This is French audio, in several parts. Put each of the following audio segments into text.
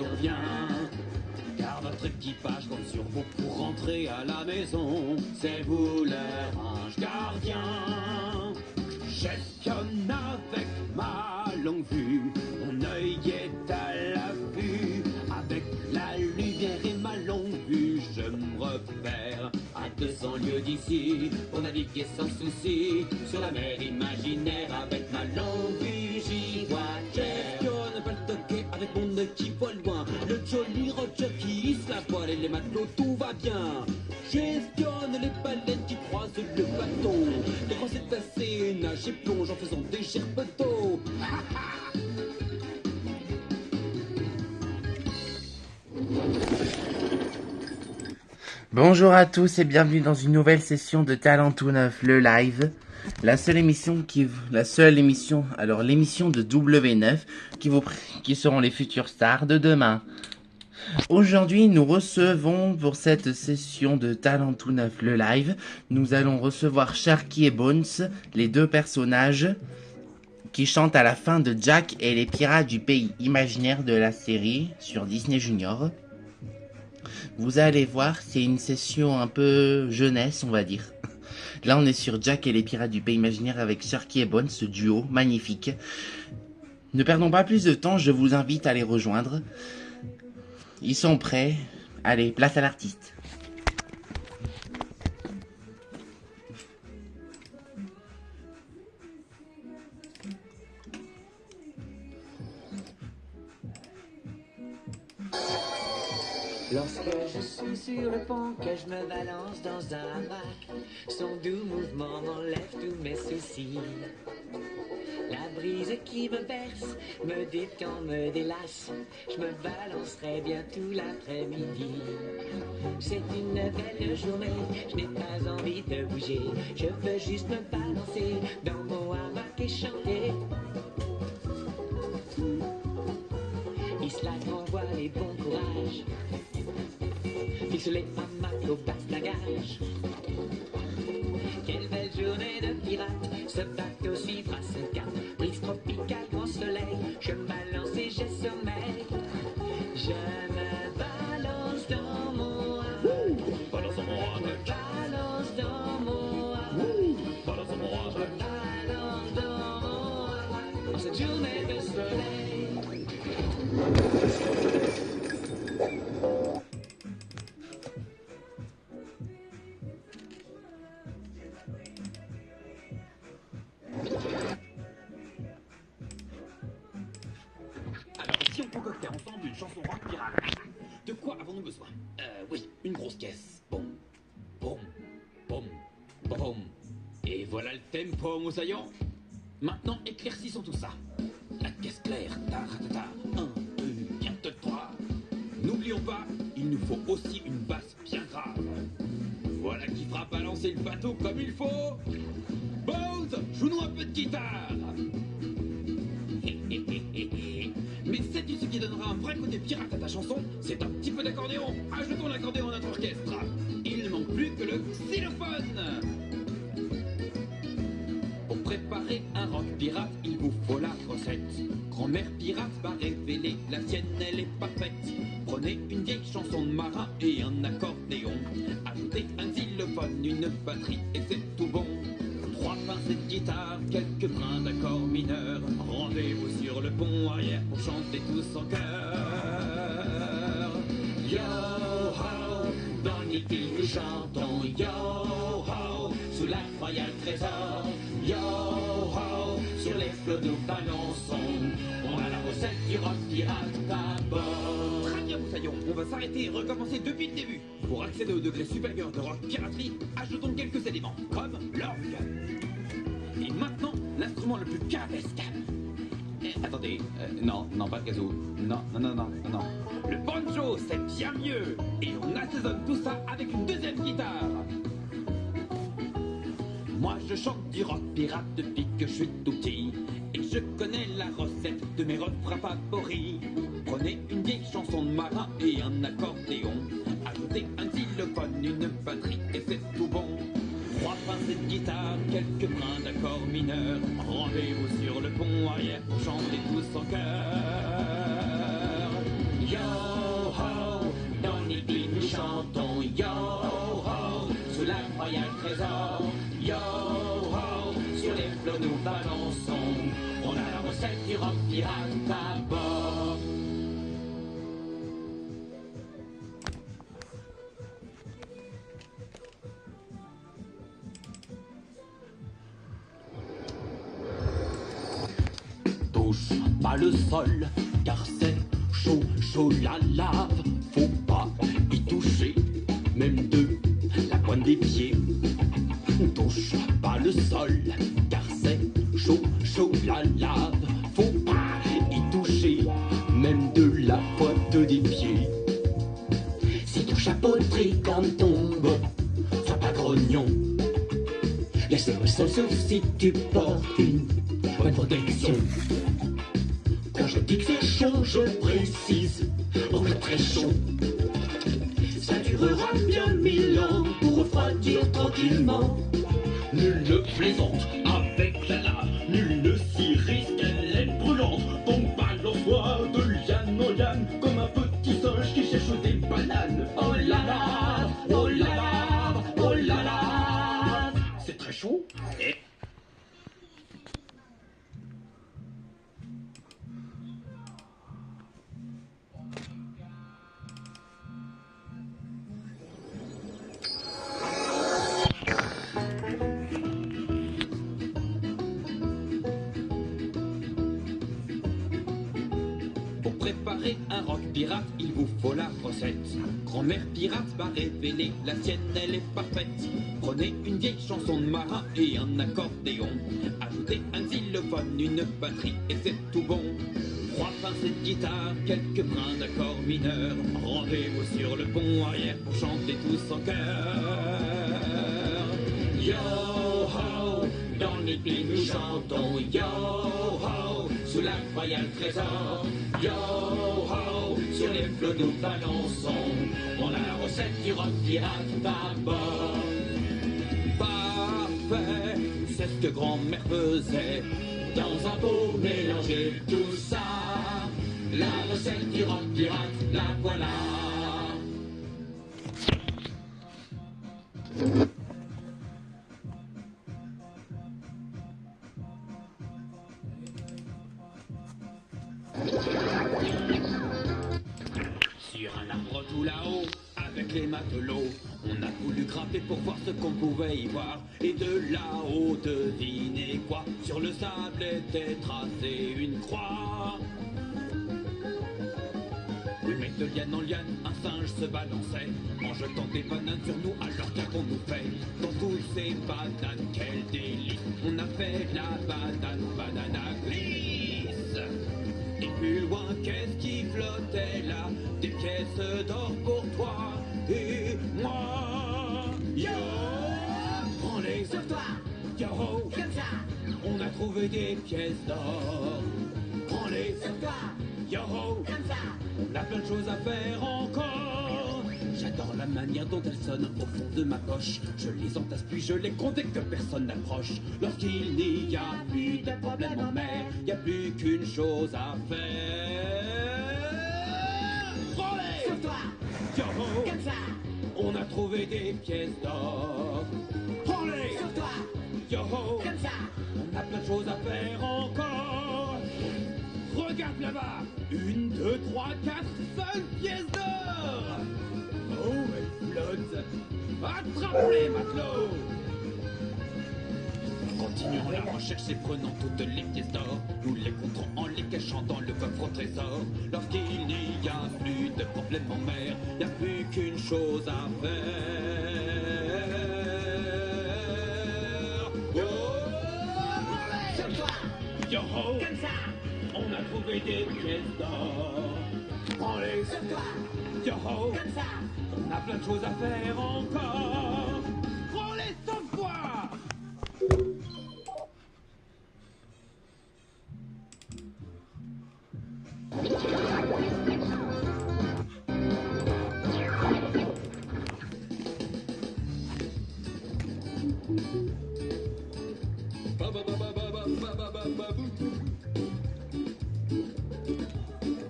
on revient. Car notre équipage compte sur vous pour rentrer à la maison. C'est vous leur ange gardien. J'espionne avec ma longue vue, mon œil est à l'affût. Avec la lumière et ma longue vue, je me repère à 200 lieues d'ici, pour naviguer sans souci sur la mer imaginaire. Avec ma longue vue, j'y vois clair. J'espionne pas le toquet avec mon œil qui voit loin, le joli Roger qui hisse la voile et les matelots, tout va bien. J'espionne les baleines qui croisent le bateau, les grands cétacés nagent et plongent en faisant des gerbes d'eau. Bonjour à tous et bienvenue dans une nouvelle session de Talent tout neuf, le live. L'émission de W9 qui seront les futures stars de demain. Aujourd'hui, nous recevons pour cette session de Talent tout neuf, le live, nous allons recevoir Sharky et Bones, les deux personnages qui chantent à la fin de Jack et les pirates du pays imaginaire de la série sur Disney Junior. Vous allez voir, c'est une session un peu jeunesse, on va dire. Là, on est sur Jack et les pirates du pays imaginaire avec Sharky et Bones, ce duo magnifique. Ne perdons pas plus de temps, je vous invite à les rejoindre. Ils sont prêts. Allez, place à l'artiste. Lorsque je suis sur le pont, que je me balance dans un hamac, son doux mouvement m'enlève tous mes soucis. La brise qui me berce, me détend, me délasse, je me balancerai bien tout l'après-midi. C'est une belle journée, je n'ai pas envie de bouger, je veux juste me balancer dans mon hamac et chanter. Isla m'envoie les bons courages, fixe les hamacs au bastingage. Quelle belle journée de pirate, ce bateau suivra son cap. Brise tropicale, grand soleil, je me balance et j'ai sommeil. Je me balance dans mon hamac, balance dans mon hamac, balance dans mon hamac, balance dans mon hamac, balance dans mon hamac, en cette journée de soleil. Si on concoctait ensemble une chanson rock pirate, de quoi avons-nous besoin? Oui, une grosse caisse. Boum, boum, boum, boum. Et voilà le tempo, moussaillon. Maintenant, éclaircissons tout ça. La caisse claire, ta-ra-ta-ta, 1, 2, bien de 3. N'oublions pas, il nous faut aussi une basse bien grave. Voilà qui fera balancer le bateau comme il faut. Bones, joue-nous un peu de guitare. Mais sais-tu ce qui donnera un vrai côté pirate à ta chanson? C'est un petit peu d'accordéon. Ajoutons l'accordéon à notre orchestre. Il ne manque plus que le xylophone. Pour préparer un rock pirate, il vous faut la recette. Grand-mère pirate va révéler, la sienne elle est parfaite. Prenez une vieille chanson de marin et un accordéon. Ajoutez un xylophone, une batterie et c'est tout bon. 3 pincées de guitare, quelques brins d'accords mineurs. Rendez-vous sur le pont arrière pour chanter tous en chœur. Yo-ho, dans le Niki nous chantons yo-ho, sous l'incroyable trésor. Yo-ho, sur les flots nous balançons, on a la recette du rock pirate à bord. Très bien, moussaillon, on va s'arrêter et recommencer depuis le début. Pour accéder au degré supérieur de rock piraterie, ajoutons quelques éléments, comme l'orgue. Et maintenant, l'instrument le plus carabesque. Attendez, non, pas le kazoo. Non. Le banjo, c'est bien mieux. Et on assaisonne tout ça avec une deuxième guitare. Moi, je chante du rock pirate depuis que je suis tout petit. Et je connais la recette de mes refrains favoris. Prenez une vieille chanson de marin et un accordéon. Ajoutez un xylophone, une batterie et c'est tout bon. 3 pincées de guitare, quelques brins d'accords mineurs. Rendez-vous sur le pont arrière pour chanter tous en chœur. Yo nous balançons. On a la recette du rock pirate à bord. Touche pas le sol, car c'est chaud, chaud la lave. Faut pas y toucher, même de la pointe des pieds. Touche pas le sol, car c'est chaud, chaud la lave. Faut pas y toucher, même de la pointe des pieds. Si ton chapeau de tricône tombe, sois pas grognon. Laisse-le au sol sauf si tu portes une bonne protection. Quand je dis que c'est chaud, je précise, oh oui très chaud. Ça durera bien 1000 ans pour refroidir tranquillement. Nul ne plaisante avec la lave, nul ne s'y risque, elle est brûlante. Donc balance-toi de liane en liane, comme un petit singe qui cherche des bananes. Oh la lave, oh la lave, oh la lave. C'est très chaud. Et... Pour préparer un rock pirate, il vous faut la recette. Grand-mère pirate va révéler, la sienne elle est parfaite. Prenez une vieille chanson de marin et un accordéon. Ajoutez un xylophone, une batterie et c'est tout bon. 3 pincées de guitare, quelques brins d'accords mineurs. Rendez-vous sur le pont arrière pour chanter tous en chœur. Yo ho, dans le pays nous chantons yo ho, sous l'incroyable trésor. Yo ho, sur les flots nous balançons. On a la recette du rock pirate à bord. Parfait, c'est ce que grand-mère faisait. Dans un pot mélanger tout ça. La recette du rock pirate, la voilà. Sur un arbre tout là-haut, avec les matelots, on a voulu grimper pour voir ce qu'on pouvait y voir. Et de là-haut, devinez quoi? Sur le sable était tracée une croix. Oui, mais de liane en liane, un singe se balançait, en jetant des bananes sur nous, alors qu'avons-nous fait? Dans toutes ces bananes, quel délice! On a fait la banana glisse. Et plus loin, qu'est-ce qui flottait là? Des pièces d'or pour toi et moi. Yo! Prends-les, sauve-toi! Yo! Comme ça! On a trouvé des pièces d'or. Prends-les, sauve-toi! Yo! Comme ça! On a plein de choses à faire encore. J'adore la manière dont elles sonnent au fond de ma poche. Je les entasse puis je les compte dès que personne n'approche. Lorsqu'il n'y a plus de problème en mer, il n'y a plus qu'une chose à faire. Prends-les! Sauve-toi! Yo! Comme ça! On a trouvé des pièces d'or. Prends-les! Sauve-toi! Yo! Comme ça! On a plein de choses à faire encore. Regarde là-bas! 1, 2, 3, 4, 5 pièces d'or! Oh, elle flotte! Attrape-les, matelots! Continuons la recherche et prenons toutes les pièces d'or. Nous les compterons en les cachant dans le coffre au trésor. Lorsqu'il n'y a plus de problème en mer, il n'y a plus qu'une chose à faire. Yo! Yo! Comme ça! On a trouvé des pièces d'or. Prends-les sur toi. Yo! Comme ça! On a plein de choses à faire encore. Prends-les sur toi.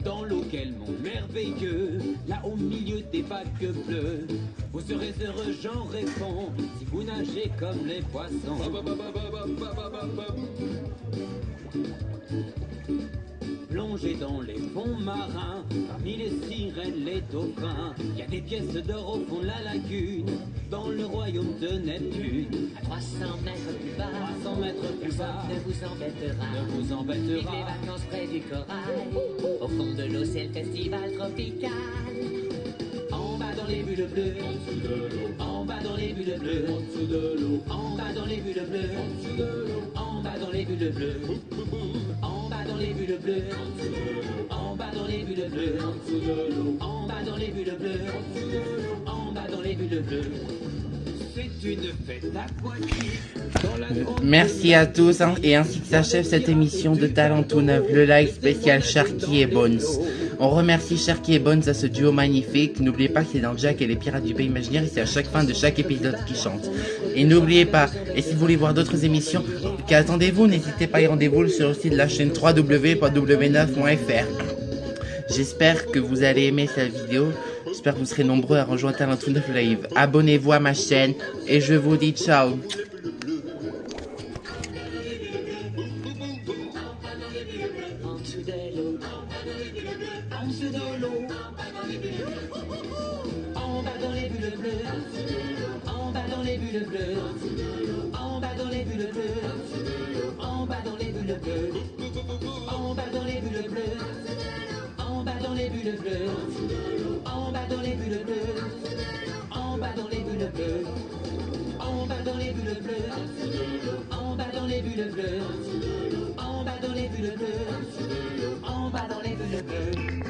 Dans l'eau qu'elle monte, merveilleux, là au milieu des vagues bleues. Vous serez heureux, j'en réponds, si vous nagez comme les poissons. Plongez dans les fonds marins, parmi les sirènes, les dauphins. Il y a des pièces d'or au fond de la lagune, dans le royaume de Neptune. À 300 mètres plus bas, 300 mètres plus bas, ne vous embêtera. ne vous Vive embêtera. les vacances près du corail. Au fond de l'eau, c'est le festival tropical. En bas dans les bulles bleues, en bas dans les bulles bleues, en bas dans les bulles bleues, en bas dans les bulles bleues, en bas dans les bulles bleues, en bas dans les bulles bleues, en bas dans les bulles bleues, en bas dans les bulles bleues. C'est une fête aquatique dans la grande. Merci à tous hein, et ainsi que s'achève cette émission de Talent tout neuf, le live spécial Sharky et Bones. On remercie Sharky et Bones à ce duo magnifique. N'oubliez pas que c'est dans Jack et les Pirates du Pays Imaginaire et c'est à chaque fin de chaque épisode qu'ils chantent. Et n'oubliez pas, et si vous voulez voir d'autres émissions, qu'attendez-vous, n'hésitez pas à y rendez-vous sur le site de la chaîne www.w9.fr. J'espère que vous allez aimer cette vidéo. J'espère que vous serez nombreux à rejoindre Talent tout neuf live. Abonnez-vous à ma chaîne et je vous dis ciao. En dessous de l'eau, en dessous de l'eau, en bas dans les bulles bleues, en bas dans les bulles bleues, en bas dans les bulles bleues, en bas dans les bulles bleues, en bas dans les bulles bleues, en bas dans les bulles bleues, en bas dans les bulles bleues, en bas dans les bulles bleues, en bas dans les bulles bleues, en bas dans les bulles bleues, en bas dans les bulles bleues, en bas dans les bulles bleues.